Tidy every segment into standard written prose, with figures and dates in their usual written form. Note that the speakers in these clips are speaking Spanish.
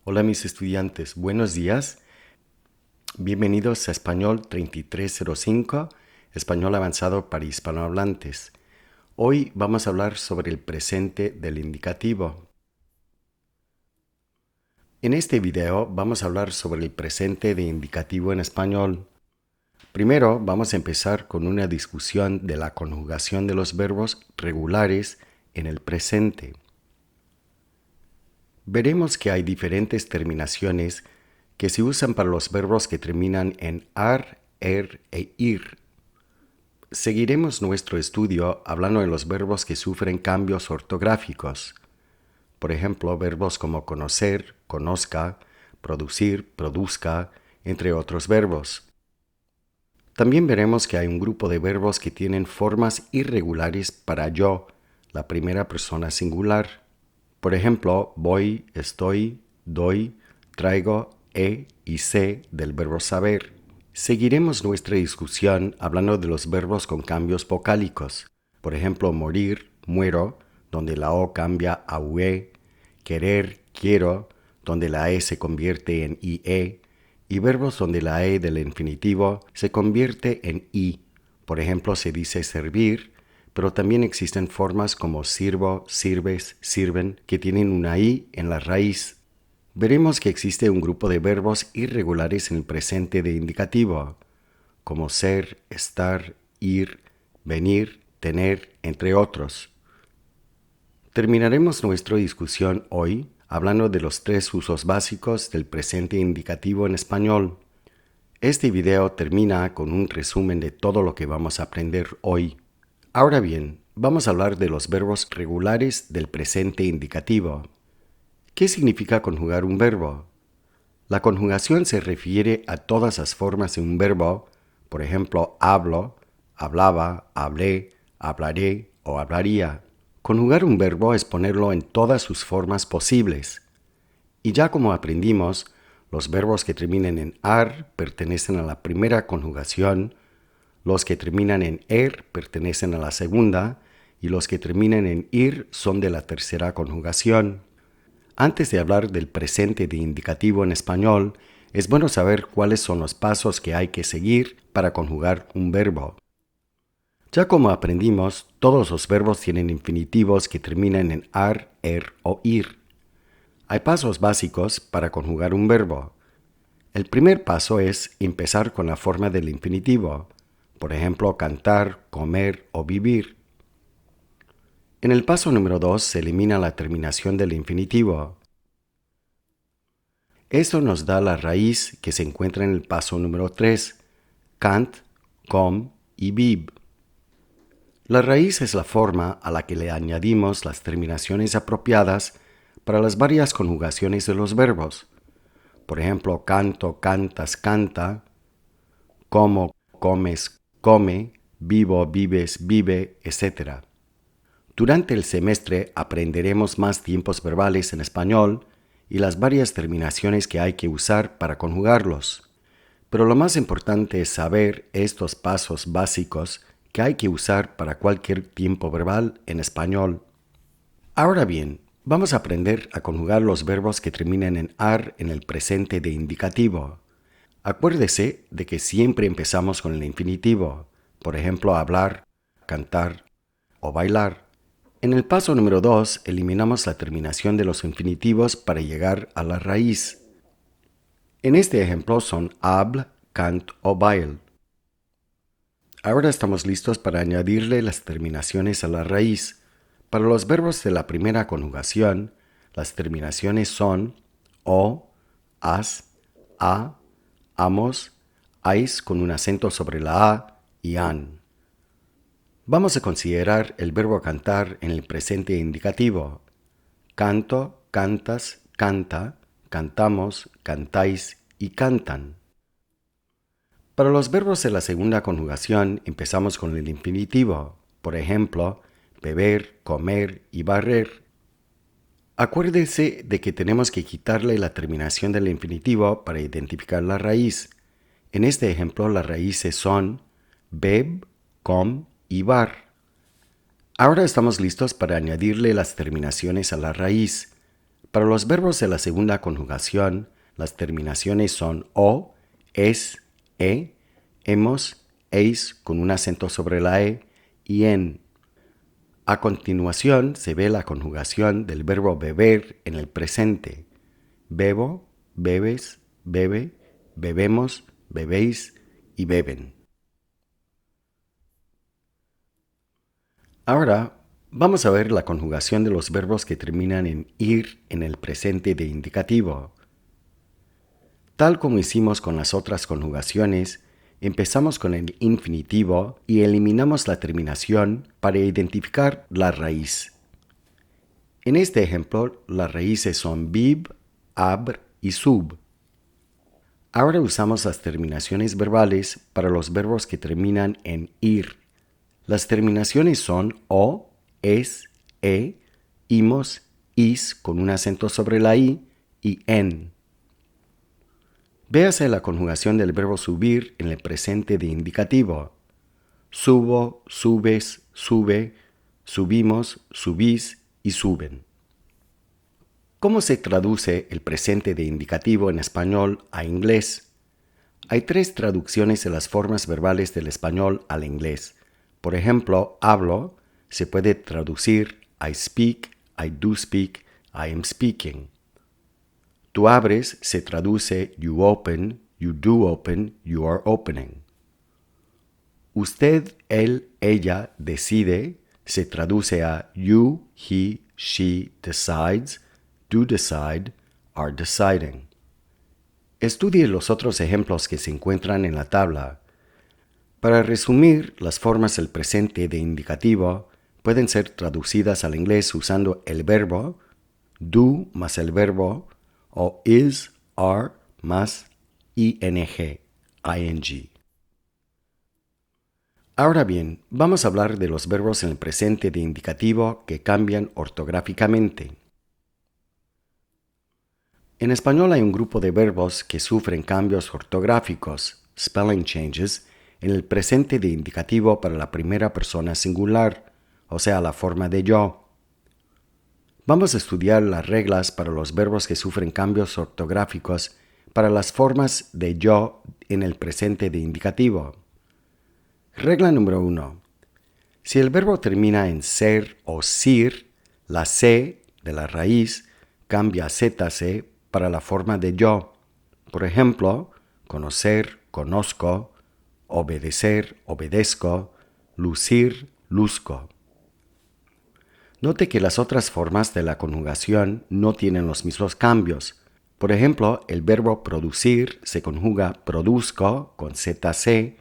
Hola mis estudiantes, buenos días. Bienvenidos a Español 3305, Español avanzado para hispanohablantes. Hoy vamos a hablar sobre el presente del indicativo. En este video vamos a hablar sobre el presente de indicativo en español. Primero vamos a empezar con una discusión de la conjugación de los verbos regulares en el presente. Veremos que hay diferentes terminaciones que se usan para los verbos que terminan en ar, e ir. Seguiremos nuestro estudio hablando de los verbos que sufren cambios ortográficos. Por ejemplo, verbos como conocer, conozca, producir, produzca, entre otros verbos. También veremos que hay un grupo de verbos que tienen formas irregulares para yo, la primera persona singular. Por ejemplo, voy, estoy, doy, traigo, y sé del verbo saber. Seguiremos nuestra discusión hablando de los verbos con cambios vocálicos. Por ejemplo, morir, muero, donde la O cambia a UE, querer, quiero, donde la E se convierte en IE, y verbos donde la E del infinitivo se convierte en I. Por ejemplo, se dice servir, pero también existen formas como sirvo, sirves, sirven, que tienen una I en la raíz. Veremos que existe un grupo de verbos irregulares en el presente de indicativo, como ser, estar, ir, venir, tener, entre otros. Terminaremos nuestra discusión hoy hablando de los 3 usos básicos del presente indicativo en español. Este video termina con un resumen de todo lo que vamos a aprender hoy. Ahora bien, vamos a hablar de los verbos regulares del presente indicativo. ¿Qué significa conjugar un verbo? La conjugación se refiere a todas las formas de un verbo, por ejemplo, hablo, hablaba, hablé, hablaré o hablaría. Conjugar un verbo es ponerlo en todas sus formas posibles. Y ya como aprendimos, los verbos que terminan en ar pertenecen a la primera conjugación, los que terminan en pertenecen a la segunda y los que terminan en ir son de la tercera conjugación. Antes de hablar del presente de indicativo en español, es bueno saber cuáles son los pasos que hay que seguir para conjugar un verbo. Ya como aprendimos, todos los verbos tienen infinitivos que terminan en ar, o ir. Hay pasos básicos para conjugar un verbo. El primer paso es empezar con la forma del infinitivo, por ejemplo, cantar, comer o vivir. En el paso número 2 se elimina la terminación del infinitivo. Esto nos da la raíz que se encuentra en el paso número 3, cant, com y viv. La raíz es la forma a la que le añadimos las terminaciones apropiadas para las varias conjugaciones de los verbos. Por ejemplo, canto, cantas, canta, como, comes, come, vivo, vives, vive, etc. Durante el semestre aprenderemos más tiempos verbales en español y las varias terminaciones que hay que usar para conjugarlos. Pero lo más importante es saber estos pasos básicos que hay que usar para cualquier tiempo verbal en español. Ahora bien, vamos a aprender a conjugar los verbos que terminan en ar en el presente de indicativo. Acuérdese de que siempre empezamos con el infinitivo, por ejemplo, hablar, cantar o bailar. En el paso número 2 eliminamos la terminación de los infinitivos para llegar a la raíz. En este ejemplo son habl, cant o bail. Ahora estamos listos para añadirle las terminaciones a la raíz. Para los verbos de la primera conjugación, las terminaciones son o, as, a, amos, ais con un acento sobre la a y an. Vamos a considerar el verbo cantar en el presente indicativo. Canto, cantas, canta, cantamos, cantáis y cantan. Para los verbos de la segunda conjugación empezamos con el infinitivo, por ejemplo, beber, comer y barrer. Acuérdese de que tenemos que quitarle la terminación del infinitivo para identificar la raíz. En este ejemplo las raíces son beb, com y bar. Ahora estamos listos para añadirle las terminaciones a la raíz. Para los verbos de la segunda conjugación, las terminaciones son o, es, hemos, eis con un acento sobre la e y en. A continuación se ve la conjugación del verbo beber en el presente. Bebo, bebes, bebe, bebemos, bebéis y beben. Ahora vamos a ver la conjugación de los verbos que terminan en ir en el presente de indicativo. Tal como hicimos con las otras conjugaciones, empezamos con el infinitivo y eliminamos la terminación para identificar la raíz. En este ejemplo, las raíces son bib, ab y sub. Ahora usamos las terminaciones verbales para los verbos que terminan en ir. Las terminaciones son o, es, imos, is con un acento sobre la i y en. Véase la conjugación del verbo subir en el presente de indicativo. Subo, subes, sube, subimos, subís y suben. ¿Cómo se traduce el presente de indicativo en español a inglés? Hay 3 traducciones de las formas verbales del español al inglés. Por ejemplo, hablo se puede traducir I speak, I do speak, I am speaking. Tú abres se traduce you open, you do open, you are opening. Usted, él, ella decide se traduce a you, he, she decides, do decide, are deciding. Estudie los otros ejemplos que se encuentran en la tabla. Para resumir, las formas del presente de indicativo pueden ser traducidas al inglés usando el verbo do más el verbo o is, are más ing, ing. Ahora bien, vamos a hablar de los verbos en el presente de indicativo que cambian ortográficamente. En español hay un grupo de verbos que sufren cambios ortográficos, spelling changes, en el presente de indicativo para la primera persona singular, o sea, la forma de yo. Vamos a estudiar las reglas para los verbos que sufren cambios ortográficos para las formas de yo en el presente de indicativo. Regla número 1. Si el verbo termina en ser o sir, la C de la raíz cambia a ZC para la forma de yo. Por ejemplo, conocer, conozco, obedecer, obedezco, lucir, luzco. Note que las otras formas de la conjugación no tienen los mismos cambios. Por ejemplo, el verbo producir se conjuga produzco con ZC,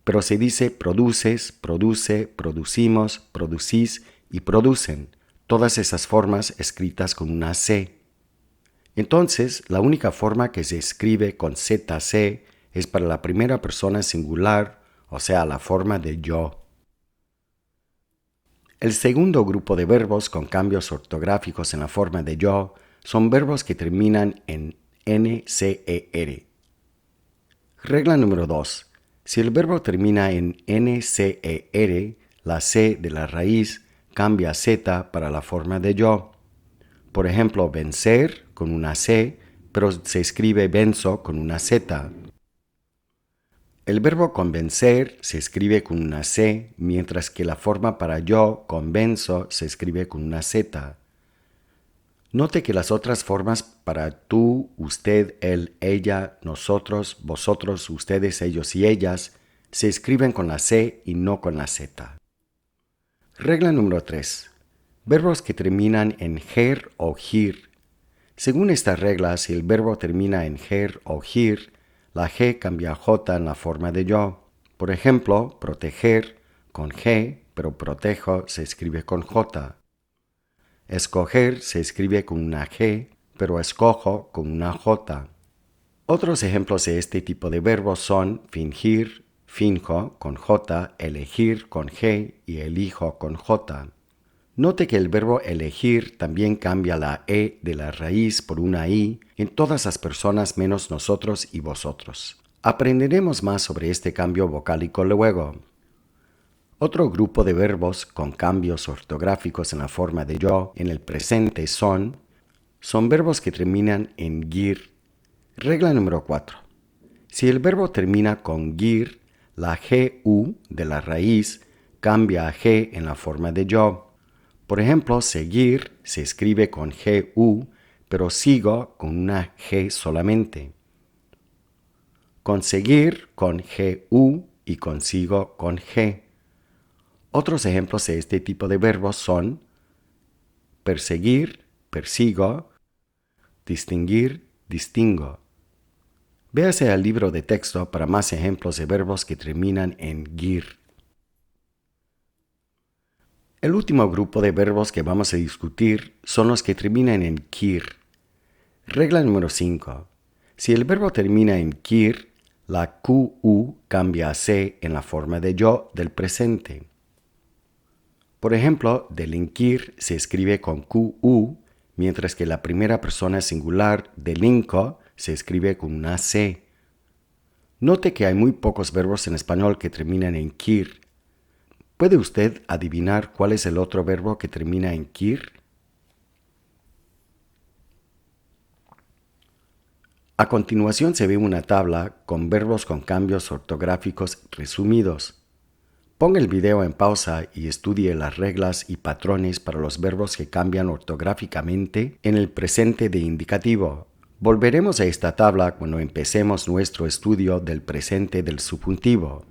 pero se dice produces, produce, producimos, producís y producen, todas esas formas escritas con una C. Entonces, la única forma que se escribe con ZC es para la primera persona singular, o sea, la forma de yo. El segundo grupo de verbos con cambios ortográficos en la forma de yo son verbos que terminan en NCER. Regla número 2. Si el verbo termina en NCER, la C de la raíz cambia a Z para la forma de yo. Por ejemplo, vencer con una C, pero se escribe venzo con una Z. El verbo convencer se escribe con una C, mientras que la forma para yo, convenzo, se escribe con una Z. Note que las otras formas para tú, usted, él, ella, nosotros, vosotros, ustedes, ellos y ellas se escriben con la C y no con la Z. Regla número 3. Verbos que terminan en ger o gir. Según esta regla, si el verbo termina en ger o gir, la G cambia a J en la forma de yo. Por ejemplo, proteger con G, pero protejo se escribe con J. Escoger se escribe con una G, pero escojo con una J. Otros ejemplos de este tipo de verbos son fingir, finjo con J, elegir con G y elijo con J. Note que el verbo elegir también cambia la E de la raíz por una I en todas las personas menos nosotros y vosotros. Aprenderemos más sobre este cambio vocálico luego. Otro grupo de verbos con cambios ortográficos en la forma de yo en el presente son son verbos que terminan en gir. Regla número 4. Si el verbo termina con gir, la GU de la raíz cambia a G en la forma de yo. Por ejemplo, seguir se escribe con GU, pero sigo con una G solamente. Conseguir con GU y consigo con G. Otros ejemplos de este tipo de verbos son perseguir, persigo, distinguir, distingo. Véase al libro de texto para más ejemplos de verbos que terminan en gir. El último grupo de verbos que vamos a discutir son los que terminan en kir. Regla número 5. Si el verbo termina en kir, la QU cambia a C en la forma de yo del presente. Por ejemplo, delinquir se escribe con QU, mientras que la primera persona singular delinco se escribe con una C. Note que hay muy pocos verbos en español que terminan en kir. ¿Puede usted adivinar cuál es el otro verbo que termina en kir? A continuación se ve una tabla con verbos con cambios ortográficos resumidos. Ponga el video en pausa y estudie las reglas y patrones para los verbos que cambian ortográficamente en el presente de indicativo. Volveremos a esta tabla cuando empecemos nuestro estudio del presente del subjuntivo.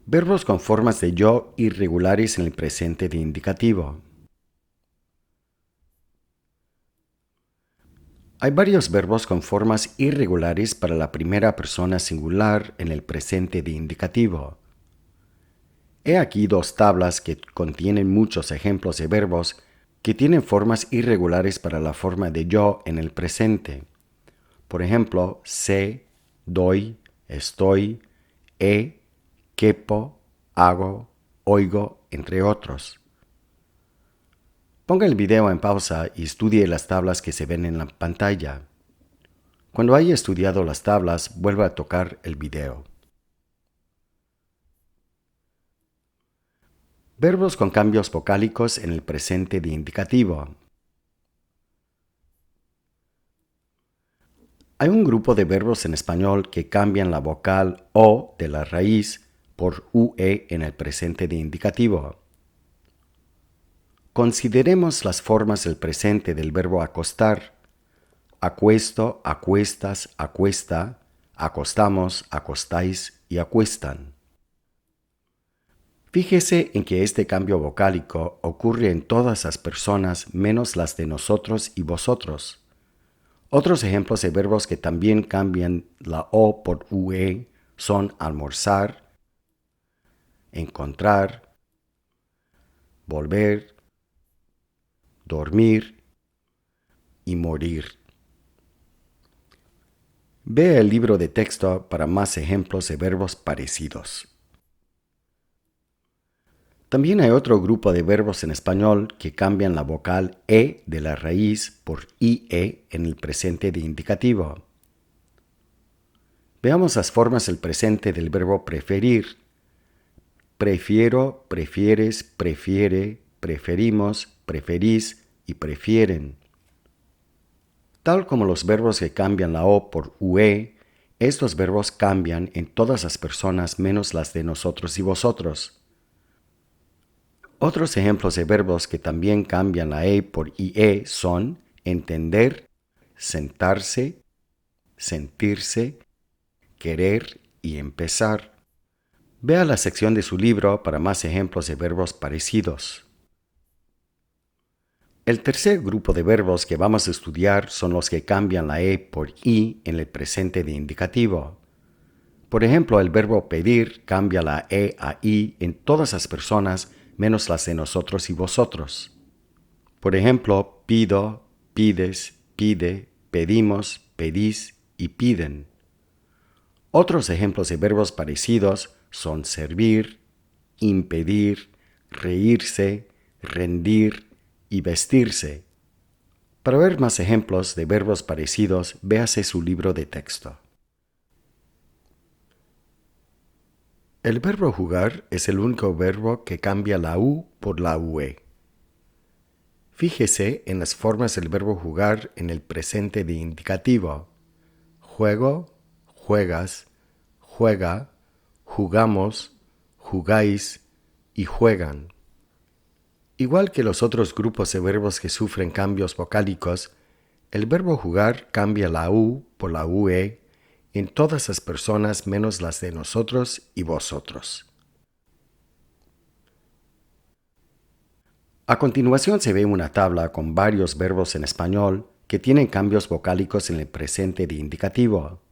Verbos con formas de yo irregulares en el presente de indicativo. Hay varios verbos con formas irregulares para la primera persona singular en el presente de indicativo. He aquí dos tablas que contienen muchos ejemplos de verbos que tienen formas irregulares para la forma de yo en el presente. Por ejemplo, sé, doy, estoy, quepo, hago, oigo, entre otros. Ponga el video en pausa y estudie las tablas que se ven en la pantalla. Cuando haya estudiado las tablas, vuelva a tocar el video. Verbos con cambios vocálicos en el presente de indicativo. Hay un grupo de verbos en español que cambian la vocal O de la raíz por UE en el presente de indicativo. Consideremos las formas del presente del verbo acostar. Acuesto, acuestas, acuesta, acostamos, acostáis y acuestan. Fíjese en que este cambio vocálico ocurre en todas las personas menos las de nosotros y vosotros. Otros ejemplos de verbos que también cambian la O por UE son almorzar, encontrar, volver, dormir y morir. Vea el libro de texto para más ejemplos de verbos parecidos. También hay otro grupo de verbos en español que cambian la vocal E de la raíz por IE en el presente de indicativo. Veamos las formas del presente del verbo preferir. Prefiero, prefieres, prefiere, preferimos, preferís y prefieren. Tal como los verbos que cambian la O por UE, estos verbos cambian en todas las personas menos las de nosotros y vosotros. Otros ejemplos de verbos que también cambian la E por IE son entender, sentarse, sentirse, querer y empezar. Vea la sección de su libro para más ejemplos de verbos parecidos. El tercer grupo de verbos que vamos a estudiar son los que cambian la E por I en el presente de indicativo. Por ejemplo, el verbo pedir cambia la E a I en todas las personas menos las de nosotros y vosotros. Por ejemplo, pido, pides, pide, pedimos, pedís y piden. Otros ejemplos de verbos parecidos son servir, impedir, reírse, rendir y vestirse. Para ver más ejemplos de verbos parecidos, véase su libro de texto. El verbo jugar es el único verbo que cambia la U por la UE. Fíjese en las formas del verbo jugar en el presente de indicativo. Juego, juegas, juega, jugamos, jugáis y juegan. Igual que los otros grupos de verbos que sufren cambios vocálicos, el verbo jugar cambia la U por la UE en todas las personas menos las de nosotros y vosotros. A continuación se ve una tabla con varios verbos en español que tienen cambios vocálicos en el presente de indicativo.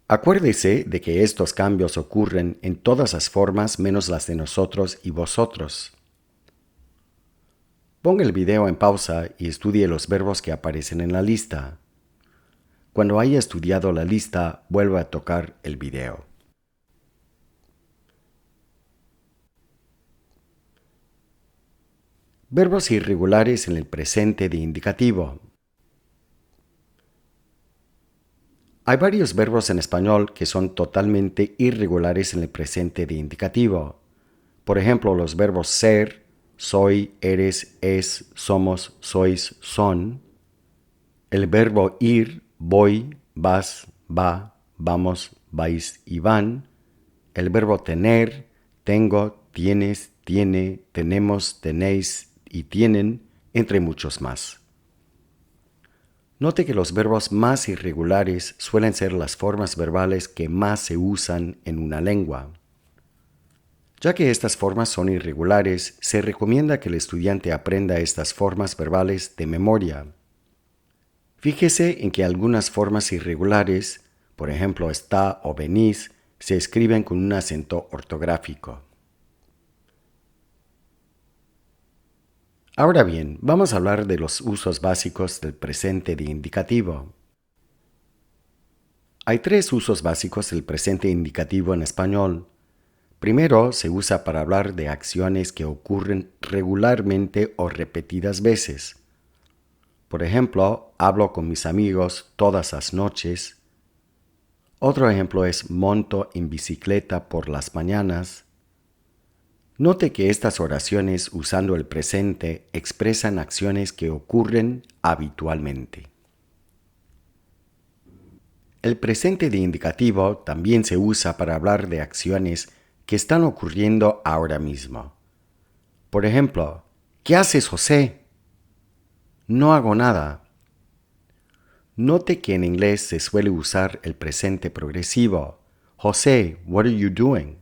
Acuérdese de que estos cambios ocurren en todas las formas menos las de nosotros y vosotros. Ponga el video en pausa y estudie los verbos que aparecen en la lista. Cuando haya estudiado la lista, vuelva a tocar el video. Verbos irregulares en el presente de indicativo. Hay varios verbos en español que son totalmente irregulares en el presente de indicativo. Por ejemplo, los verbos ser, soy, eres, es, somos, sois, son. El verbo ir, voy, vas, va, vamos, vais y van. El verbo tener, tengo, tienes, tiene, tenemos, tenéis y tienen, entre muchos más. Note que los verbos más irregulares suelen ser las formas verbales que más se usan en una lengua. Ya que estas formas son irregulares, se recomienda que el estudiante aprenda estas formas verbales de memoria. Fíjese en que algunas formas irregulares, por ejemplo está o venís, se escriben con un acento ortográfico. Ahora bien, vamos a hablar de los usos básicos del presente de indicativo. Hay 3 usos básicos del presente indicativo en español. Primero, se usa para hablar de acciones que ocurren regularmente o repetidas veces. Por ejemplo, hablo con mis amigos todas las noches. Otro ejemplo es monto en bicicleta por las mañanas. Note que estas oraciones usando el presente expresan acciones que ocurren habitualmente. El presente de indicativo también se usa para hablar de acciones que están ocurriendo ahora mismo. Por ejemplo, ¿qué haces, José? No hago nada. Note que en inglés se suele usar el presente progresivo. José, what are you doing?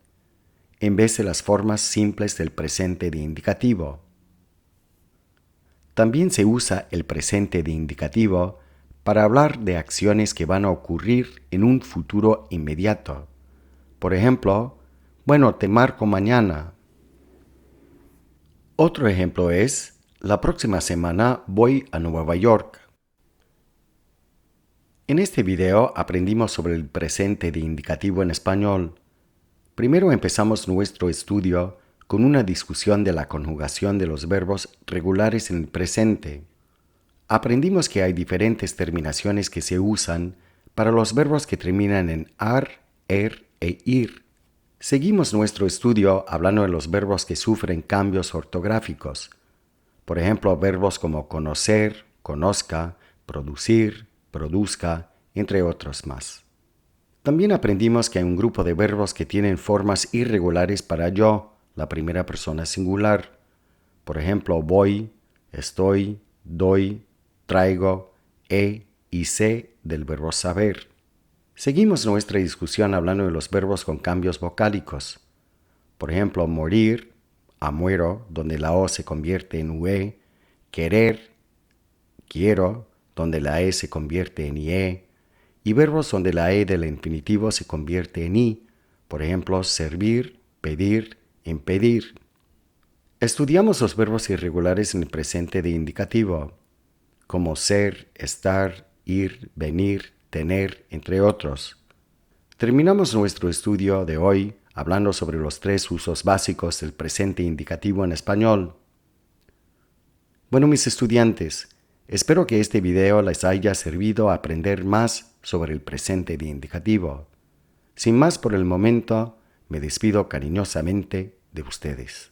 En vez de las formas simples del presente de indicativo. También se usa el presente de indicativo para hablar de acciones que van a ocurrir en un futuro inmediato. Por ejemplo, bueno, te marco mañana. Otro ejemplo es, la próxima semana voy a Nueva York. En este video aprendimos sobre el presente de indicativo en español. Primero empezamos nuestro estudio con una discusión de la conjugación de los verbos regulares en el presente. Aprendimos que hay diferentes terminaciones que se usan para los verbos que terminan en ar, er e ir. Seguimos nuestro estudio hablando de los verbos que sufren cambios ortográficos. Por ejemplo, verbos como conocer, conozca, producir, produzca, entre otros más. También aprendimos que hay un grupo de verbos que tienen formas irregulares para yo, la primera persona singular. Por ejemplo, voy, estoy, doy, traigo, he y sé del verbo saber. Seguimos nuestra discusión hablando de los verbos con cambios vocálicos. Por ejemplo, morir, a muero, donde la O se convierte en UE, querer, quiero, donde la E se convierte en IE, y verbos donde la E del infinitivo se convierte en I, por ejemplo, servir, pedir, impedir. Estudiamos los verbos irregulares en el presente de indicativo, como ser, estar, ir, venir, tener, entre otros. Terminamos nuestro estudio de hoy hablando sobre los 3 usos básicos del presente indicativo en español. Bueno, mis estudiantes, espero que este video les haya servido a aprender más sobre el presente de indicativo. Sin más por el momento, me despido cariñosamente de ustedes.